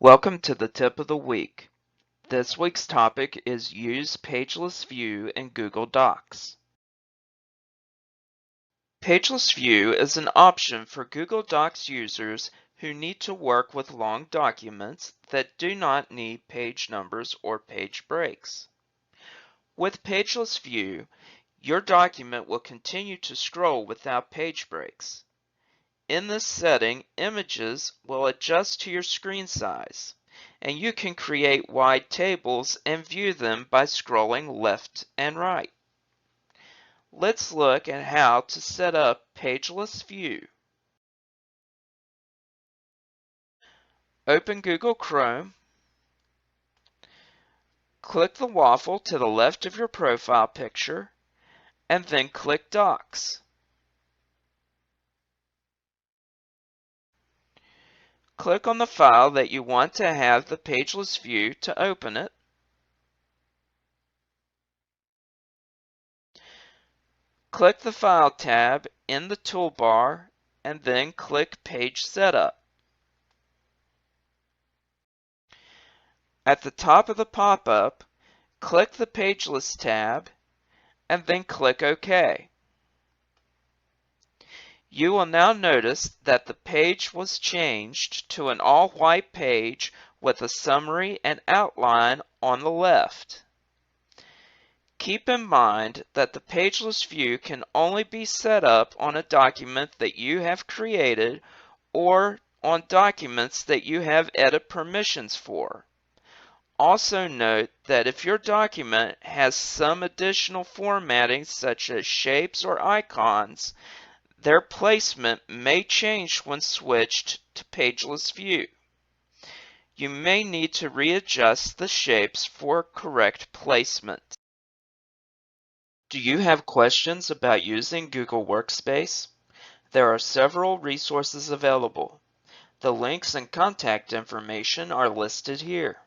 Welcome to the tip of the week. This week's topic is Use Pageless View in Google Docs. Pageless View is an option for Google Docs users who need to work with long documents that do not need page numbers or page breaks. With Pageless View, your document will continue to scroll without page breaks. In this setting, images will adjust to your screen size, and you can create wide tables and view them by scrolling left and right. Let's look at how to set up Pageless View. Open Google Chrome, click the waffle to the left of your profile picture, and then click Docs. Click on the file that you want to have the Pageless View to open it. Click the File tab in the toolbar and then click Page Setup. At the top of the pop-up, click the Pageless tab and then click OK. You will now notice that the page was changed to an all-white page with a summary and outline on the left. Keep in mind that the Pageless View can only be set up on a document that you have created or on documents that you have edit permissions for. Also note that if your document has some additional formatting such as shapes or icons, their placement may change when switched to Pageless View. You may need to readjust the shapes for correct placement. Do you have questions about using Google Workspace? There are several resources available. The links and contact information are listed here.